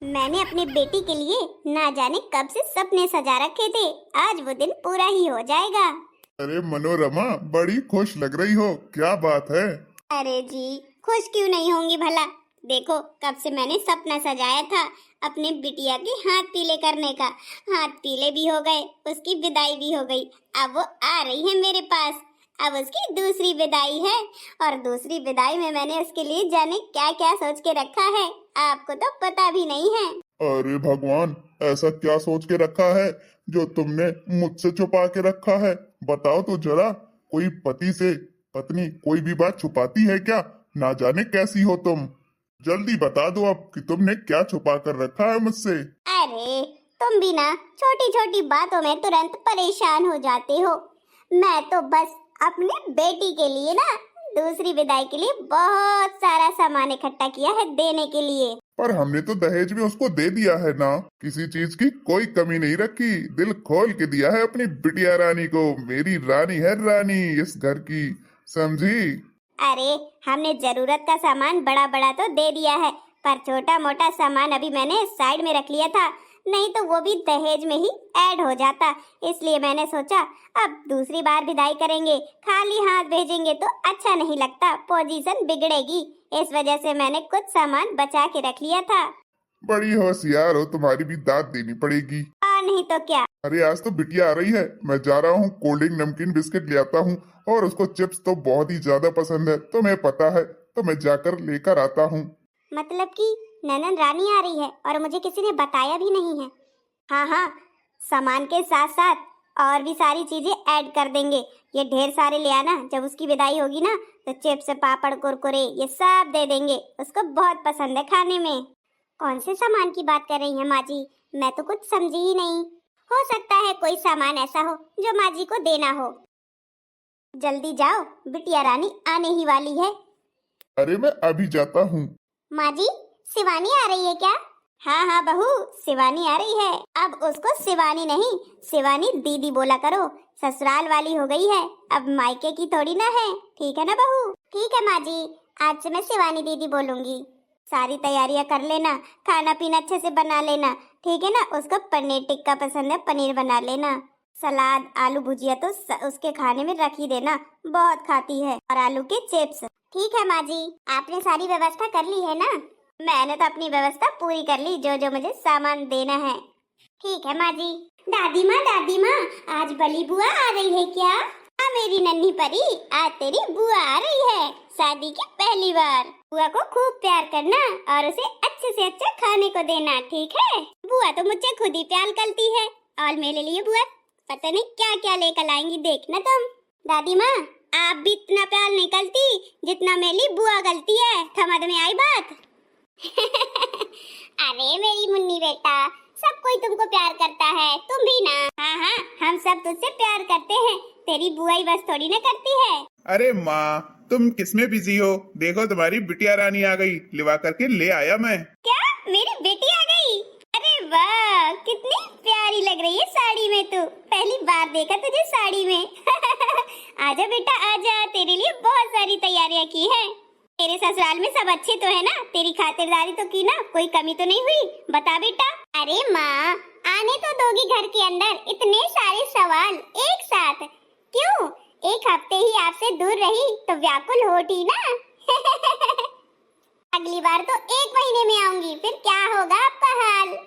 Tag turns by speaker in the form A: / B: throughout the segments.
A: मैंने अपने बेटी के लिए ना जाने कब से सपने सजा रखे थे। आज वो दिन पूरा ही हो जाएगा।
B: अरे मनोरमा, बड़ी खुश लग रही हो, क्या बात है?
A: अरे जी, खुश क्यों नहीं होंगी भला। देखो, कब से मैंने सपना सजाया था अपने बिटिया के हाथ पीले करने का। हाथ पीले भी हो गए, उसकी विदाई भी हो गई। अब वो आ रही है मेरे पास। अब उसकी दूसरी विदाई है और दूसरी विदाई में मैंने उसके लिए जाने क्या क्या सोच के रखा है, आपको तो पता भी नहीं है।
B: अरे भगवान, ऐसा क्या सोच के रखा है जो तुमने मुझसे छुपा के रखा है? बताओ तो जरा। कोई पति से पत्नी कोई भी बात छुपाती है क्या? ना जाने कैसी हो तुम। जल्दी बता दो अब कि तुमने क्या छुपा कर रखा है मुझसे।
A: अरे तुम भी ना छोटी छोटी बातों में तुरंत परेशान हो जाते हो। मैं तो बस अपने बेटी के लिए ना दूसरी विदाई के लिए बहुत सारा सामान इकट्ठा किया है देने के लिए।
B: पर हमने तो दहेज में उसको दे दिया है ना, किसी चीज की कोई कमी नहीं रखी। दिल खोल के दिया है अपनी बिटिया रानी को। मेरी रानी है रानी इस घर की, समझी?
A: अरे हमने जरूरत का सामान बड़ा बड़ा तो दे दिया है, पर छोटा मोटा सामान अभी मैंने साइड में रख लिया था, नहीं तो वो भी दहेज में ही ऐड हो जाता। इसलिए मैंने सोचा अब दूसरी बार विदाई करेंगे, खाली हाथ भेजेंगे तो अच्छा नहीं लगता, पोजीशन बिगड़ेगी। इस वजह से मैंने कुछ सामान बचा के रख लिया था।
B: बड़ी होशियार हो, तुम्हारी भी दाद देनी पड़ेगी।
A: और नहीं तो क्या।
B: अरे आज तो बिटिया आ रही है, मैं जा रहा हूँ कोल्ड ड्रिंक नमकीन बिस्किट ले आता हूँ। और उसको चिप्स तो बहुत ही ज्यादा पसंद है, तुम्हें पता है, तो मैं जाकर लेकर आता हूँ।
A: मतलब कि ननद रानी आ रही है और मुझे किसी ने बताया भी नहीं है। हाँ हाँ, सामान के साथ साथ और भी सारी चीजें ऐड कर देंगे। ये ढेर सारे ले आना, जब उसकी विदाई होगी ना तो चिप्स पापड़ कुरकुरे ये सब दे देंगे, उसको बहुत पसंद है खाने में। कौन से सामान की बात कर रही हैं माँ जी? मैं तो कुछ समझी ही नहीं। हो सकता है कोई सामान ऐसा हो जो माँ जी को देना हो। जल्दी जाओ, बिटिया रानी आने ही वाली है।
B: अरे मैं अभी जाता हूँ।
A: माँ जी, शिवानी आ रही है क्या? हाँ हाँ बहू, शिवानी आ रही है। अब उसको शिवानी नहीं, शिवानी दीदी बोला करो। ससुराल वाली हो गई है, अब मायके की थोड़ी ना है। ठीक है ना बहू? ठीक है माँ जी, आज से मैं शिवानी दीदी बोलूंगी। सारी तैयारियां कर लेना, खाना पीना अच्छे से बना लेना, ठीक है ना? उसको पनीर टिक्का पसंद है, पनीर बना लेना। सलाद आलू भुजिया तो उसके खाने में रख ही देना, बहुत खाती है। और आलू के चिप्स। ठीक है माँ जी, आपने सारी व्यवस्था कर ली है ना? मैंने तो अपनी व्यवस्था पूरी कर ली, जो जो मुझे सामान देना है। ठीक है माँ जी। दादी माँ, आज बली बुआ आ रही है क्या? हाँ मेरी नन्ही परी, आज तेरी बुआ आ रही है, शादी की पहली बार। बुआ को खूब प्यार करना और उसे अच्छे से अच्छा खाने को देना, ठीक है? बुआ तो मुझसे खुद ही प्यार करती है, और मेरे लिए बुआ पता नहीं क्या क्या लेकर आएंगी, देखना तुम। दादी माँ, आप भी इतना प्यार नहीं करती जितना मेरी बुआ करती है, समझ में आई बात? अरे मेरी मुन्नी बेटा, सब कोई तुमको प्यार करता है, तुम भी ना। हाँ हाँ, हम सब तुझसे प्यार करते हैं, तेरी बुआ ही बस थोड़ी ना करती है।
C: अरे माँ, तुम किसमें बिजी हो? देखो तुम्हारी बिटिया रानी आ गई, लिवा करके ले आया मैं।
A: क्या मेरी बेटी आ गई? अरे वाह, कितनी प्यारी लग रही है साड़ी में तू। पहली बार देखा तुझे साड़ी में। आजा बेटा आजा, तेरे लिए बहुत सारी तैयारियां की है। तेरे ससुराल में सब अच्छे तो है ना? तेरी खातिरदारी तो की ना, कोई कमी तो नहीं हुई? बता बेटा। अरे माँ, आने तो दोगी घर के अंदर? इतने सारे सवाल एक साथ क्यों? एक हफ्ते ही आपसे दूर रही तो व्याकुल होती ना। अगली बार तो 1 महीने में आऊंगी, फिर क्या होगा आपका हाल?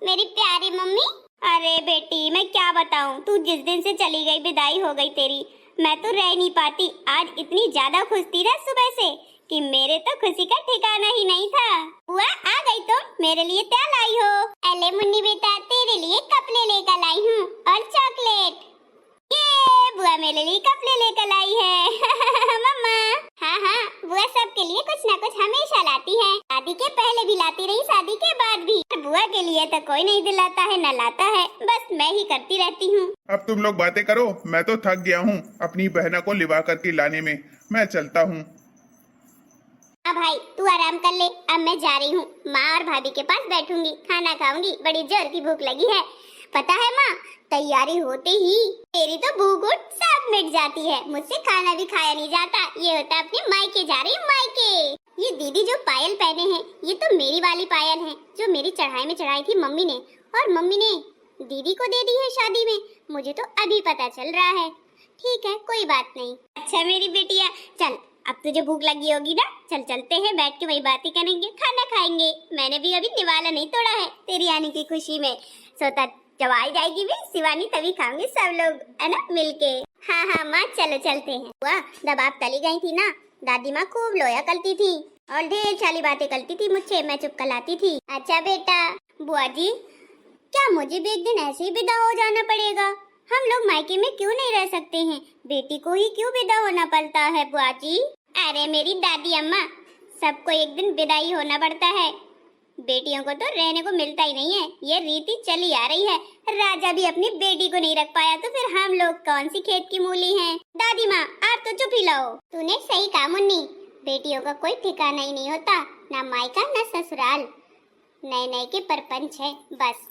A: मेरी प्यारी मम्मी। अरे बेटी, मैं क्या बताऊं, तू जिस दिन से चली गई, विदाई हो गई तेरी, मैं तो रह नहीं पाती। आज इतनी ज्यादा खुश थी ना सुबह से कि मेरे तो खुशी का ठिकाना ही नहीं था। बुआ आ गई तुम, मेरे लिए क्या लाई हो? अले मुन्नी बेटा, तेरे लिए कपड़े लेकर लाई हूँ और चॉकलेट। ये बुआ मेरे लिए कपड़े लेकर लाई है। मम्मा। हाँ हाँ, बुआ सबके लिए कुछ ना कुछ हमेशा लाती है, शादी के पहले भी लाती रही, शादी के बाद भी। बुआ के लिए तो कोई नहीं दिलाता है, न लाता है, बस मैं ही करती रहती हूँ।
C: अब तुम लोग बातें करो, मैं तो थक गया हूँ अपनी बहना को लिवा करके लाने में। मैं चलता हूँ।
A: अब भाई तू आराम कर ले, अब मैं जा रही हूँ, माँ और भाभी के पास बैठूंगी, खाना खाऊंगी, बड़ी जोर की भूख लगी है। पता है माँ, तैयारी होते ही तेरी तो भूख उठ सब मिट जाती है, मुझसे खाना भी खाया नहीं जाता। ये होता अपने मायके जा रही हूँ, मायके। ये दीदी जो पायल पहने हैं ये तो मेरी वाली पायल है जो मेरी चढ़ाई में चढ़ाई थी मम्मी ने, और मम्मी ने दीदी को दे दी है शादी में। मुझे तो अभी पता चल रहा है। ठीक है कोई बात नहीं। अच्छा मेरी बेटिया, चल अब तुझे भूख लगी होगी ना, चल चलते हैं, बैठ के वही बातें करेंगे, खाना खाएंगे। मैंने भी अभी निवाला नहीं तोड़ा है तेरी आने की खुशी में। सोता जब आ जाएगी भी शिवानी तभी खाएंगे सब लोग, है ना, मिलके। हाँ हाँ माँ चलो चलते हैं। बुआ जब आप चली गई थी ना, दादी माँ खूब लोया करती थी और ढेर सारी बातें करती थी मुझसे, मैं चुप कराती थी। अच्छा बेटा। बुआ जी क्या मुझे भी एक दिन ऐसे ही विदा हो जाना पड़ेगा? हम लोग मायके में क्यों नहीं रह सकते हैं? बेटी को ही क्यों विदा होना पड़ता है बुआ जी? अरे मेरी दादी अम्मा, सबको एक दिन विदाई होना पड़ता है, बेटियों को तो रहने को मिलता ही नहीं है। ये रीति चली आ रही है। राजा भी अपनी बेटी को नहीं रख पाया तो फिर हम लोग कौन सी खेत की मूली हैं? दादी माँ आप तो चुप ही लाओ। तूने सही कहा मुन्नी, बेटियों का कोई ठिकाना ही नहीं होता, ना मायका ना ससुराल, नए नए के परपंच है बस।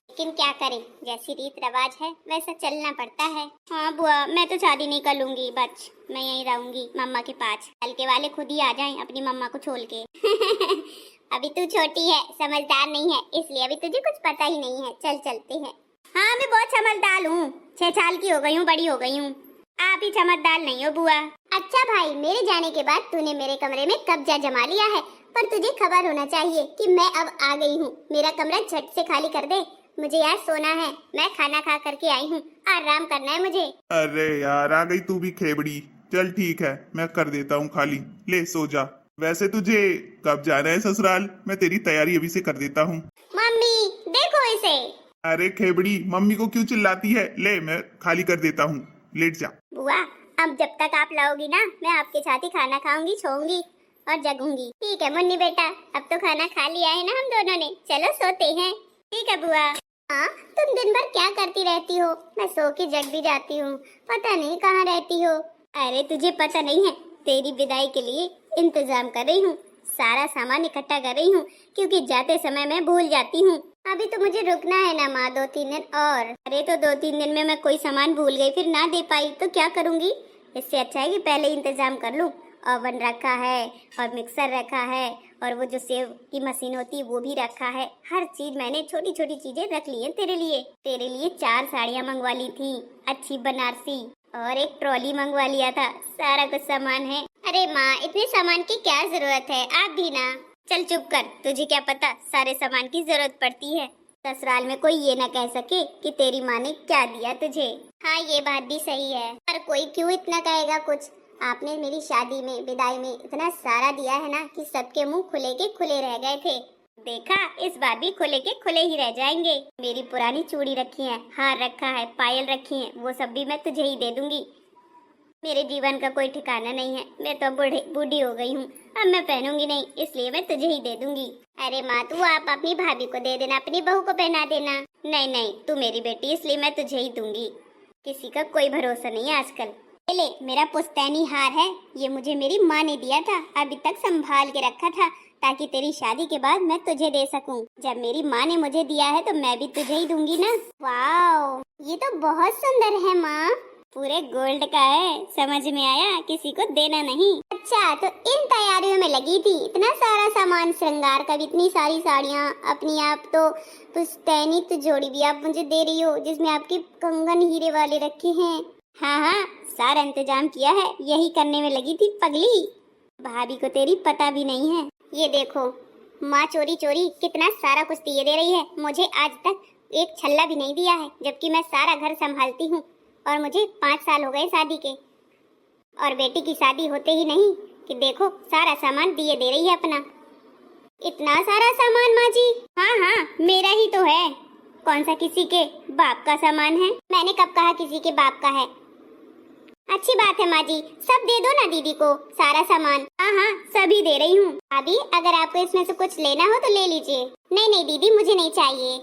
A: लेकिन क्या करें, जैसी रीत रिवाज है वैसा चलना पड़ता है। हाँ बुआ मैं तो शादी नहीं कर लूंगी, बच मैं यहीं रहूंगी मम्मा के पास। हल्के वाले खुद ही आ जाएं अपनी मम्मा को छोड़ के। अभी तू छोटी है, समझदार नहीं है, इसलिए अभी तुझे कुछ पता ही नहीं है। चल चलते हैं। हाँ मैं बहुत समझदार हूँ, 6 साल की हो गई हूँ, बड़ी हो गई हूँ। आप ही समझदार नहीं हो बुआ। अच्छा भाई, मेरे जाने के बाद तूने मेरे कमरे में कब्जा जमा लिया है, पर तुझे खबर होना चाहिए कि मैं अब आ गई हूँ। मेरा कमरा झट से खाली कर दे, मुझे यार सोना है। मैं खाना खा करके आई हूँ, आराम करना है मुझे।
C: अरे यार आ गई तू भी खेबड़ी। चल ठीक है मैं कर देता हूँ खाली, ले सो जा। वैसे तुझे कब जाना है ससुराल? मैं तेरी तैयारी अभी से कर देता हूँ।
A: मम्मी देखो इसे।
C: अरे खेबड़ी मम्मी को क्यों चिल्लाती है? ले मैं खाली कर देता हूँ, लेट जा।
A: बुआ अब जब तक आप लाओगी ना, मैं आपके साथ ही खाना खाऊंगी, सोऊंगी और जगूंगी। ठीक है मुन्नी बेटा, अब तो खाना खा लिया है ना हम दोनों ने, चलो सोते हैं। ठीक है बुआ। हाँ तुम दिन भर क्या करती रहती हो? मैं सो के जग भी जाती हूँ, पता नहीं कहाँ रहती हो। अरे तुझे पता नहीं है, तेरी विदाई के लिए इंतजाम कर रही हूँ, सारा सामान इकट्ठा कर रही हूँ, क्योंकि जाते समय मैं भूल जाती हूँ। अभी तो मुझे रुकना है ना माँ, 2-3 दिन और। अरे तो 2-3 दिन में मैं कोई सामान भूल गई फिर ना दे पाई तो क्या करूँगी? इससे अच्छा है कि पहले इंतजाम कर लूँ। ओवन रखा है और मिक्सर रखा है और वो जो सेव की मशीन होती है वो भी रखा है। हर चीज मैंने छोटी छोटी चीजें रख ली है तेरे लिए। तेरे लिए 4 साड़ियाँ मंगवा ली थी अच्छी बनारसी, और एक ट्रॉली मंगवा लिया था। सारा कुछ सामान है। अरे माँ इतने सामान की क्या जरूरत है, आप भी ना। चल चुप कर, तुझे क्या पता सारे सामान की जरूरत पड़ती है। ससुराल में कोई ये ना कह सके कि तेरी माँ ने क्या दिया तुझे। हाँ ये बात भी सही है, पर कोई क्यों इतना कहेगा कुछ। आपने मेरी शादी में विदाई में इतना सारा दिया है ना कि सबके मुंह खुले के खुले रह गए थे। देखा, इस बार भी खुले के खुले ही रह जाएंगे। मेरी पुरानी चूड़ी रखी है, हार रखा है, पायल रखी है, वो सब भी मैं तुझे ही दे दूंगी। मेरे जीवन का कोई ठिकाना नहीं है, मैं तो बूढ़ी हो गई हूँ, अब मैं पहनूंगी नहीं, इसलिए मैं तुझे ही दे दूंगी। अरे माँ तू आप अपनी भाभी को दे देना, अपनी बहू को पहना देना। नहीं नहीं तू मेरी बेटी, इसलिए मैं तुझे ही दूंगी। किसी का कोई भरोसा नहीं है आजकल। ले मेरा पुश्तैनी हार है, ये मुझे मेरी माँ ने दिया था, अभी तक संभाल के रखा था ताकि तेरी शादी के बाद मैं तुझे दे सकूं। जब मेरी माँ ने मुझे दिया है तो मैं भी तुझे ही दूंगी ना। वाओ ये तो बहुत सुंदर है माँ, पूरे गोल्ड का है, समझ में आया, किसी को देना नहीं। अच्छा तो इन तैयारियों में लगी थी, इतना सारा सामान श्रृंगार का भी, इतनी सारी साड़ियाँ, अपनी आप तो पुश्तैनी तो जोड़ी भी आप मुझे दे रही हो जिसमें आपके कंगन हीरे वाले रखे हैं। हाँ हाँ सारा इंतजाम किया है, यही करने में लगी थी पगली। भाभी को तेरी पता भी नहीं है। ये देखो माँ चोरी चोरी कितना सारा कुछ दिए दे रही है, मुझे आज तक एक छल्ला भी नहीं दिया है, जबकि मैं सारा घर संभालती हूँ और मुझे 5 साल हो गए शादी के, और बेटी की शादी होते ही नहीं कि देखो सारा सामान दिए दे रही है अपना। इतना सारा सामान माँ जी? हाँ हाँ मेरा ही तो है, कौन सा किसी के बाप का सामान है? मैंने कब कहा किसी के बाप का है? अच्छी बात है माँ जी, सब दे दो ना दीदी को सारा सामान। हाँ हाँ सभी दे रही हूँ। अभी अगर आपको इसमें से कुछ लेना हो तो ले लीजिए। नहीं नहीं दीदी मुझे नहीं चाहिए।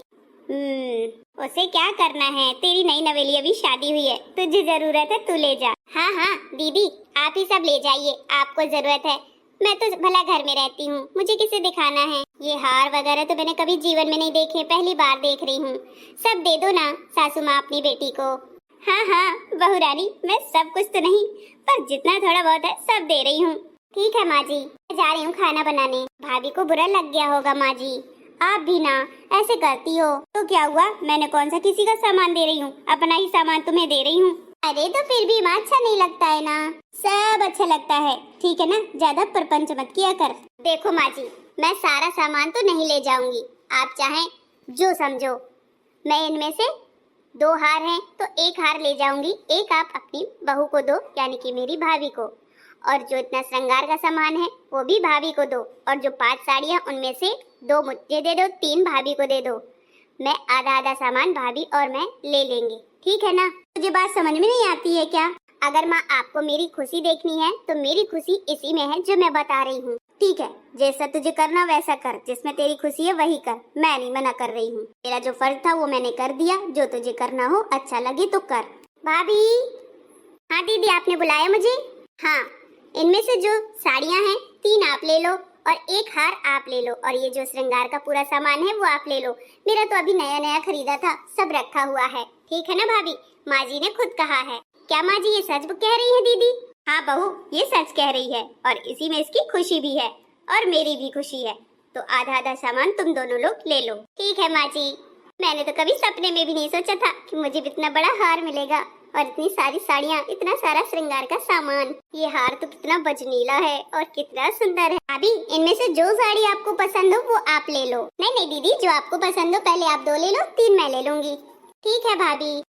A: उसे क्या करना है, तेरी नई नवेली अभी शादी हुई है, तुझे जरूरत है तू ले जा। हाँ हाँ दीदी आप ही सब ले जाइए, आपको जरूरत है, मैं तो भला घर में रहती हूँ, मुझे किसे दिखाना है। ये हार वगैरह तो मैंने कभी जीवन में नहीं देखे, पहली बार देख रही हूँ। सब दे दो ना सासू माँ अपनी बेटी को। हाँ हाँ बहू रानी, मैं सब कुछ तो नहीं पर जितना थोड़ा बहुत है सब दे रही हूँ। ठीक है माँ जी, मैं जा रही हूँ खाना बनाने। भाभी को बुरा लग गया होगा माँ जी। आप भी ना ऐसे करती हो तो क्या हुआ, मैंने कौन सा किसी का सामान दे रही हूँ, अपना ही सामान तुम्हें दे रही हूँ। अरे तो फिर भी माँ अच्छा नहीं लगता है ना। सब अच्छा लगता है, ठीक है ना, ज्यादा परपंच मत किया कर। देखो माँ जी, मैं सारा सामान तो नहीं ले जाऊंगी, आप चाहें जो समझो। मैं इनमें से 2 हार हैं तो 1 हार ले जाऊंगी, 1 आप अपनी बहू को दो यानी कि मेरी भाभी को, और जो इतना श्रृंगार का सामान है वो भी भाभी को दो, और जो 5 साड़ियाँ उनमें से 2 मुझे दे दो, 3 भाभी को दे दो। मैं आधा आधा सामान भाभी और मैं ले लेंगे, ठीक है ना। तुझे बात समझ में नहीं आती है क्या? अगर माँ आपको मेरी खुशी देखनी है तो मेरी खुशी इसी में है जो मैं बता रही हूँ। ठीक है, जैसा तुझे करना वैसा कर, जिसमें तेरी खुशी है वही कर, मैं नहीं मना कर रही हूँ। मेरा जो फर्ज था वो मैंने कर दिया, जो तुझे करना हो अच्छा लगे तो कर। भाभी। हाँ दीदी, आपने बुलाया मुझे? हाँ, इनमें से जो साड़ियाँ हैं 3 आप ले लो और 1 हार आप ले लो, और ये जो श्रृंगार का पूरा सामान है वो आप ले लो। मेरा तो अभी नया नया खरीदा था, सब रखा हुआ है, ठीक है ना भाभी? माँ जी ने खुद कहा है। क्या माँ जी ये सच कह रही है दीदी? हाँ बहू, ये सच कह रही है, और इसी में इसकी खुशी भी है और मेरी भी खुशी है। तो आधा आधा सामान तुम दोनों लोग ले लो। ठीक है माँ जी। मैंने तो कभी सपने में भी नहीं सोचा था कि मुझे इतना बड़ा हार मिलेगा और इतनी सारी साड़ियाँ, इतना सारा श्रृंगार का सामान। ये हार तो कितना बजनीला है और कितना सुंदर है। अभी इनमें से जो साड़ी आपको पसंद हो वो आप ले लो। नहीं नहीं दीदी, जो आपको पसंद हो पहले आप 2 ले लो, 3 मैं ले लूंगी। ठीक है भाभी।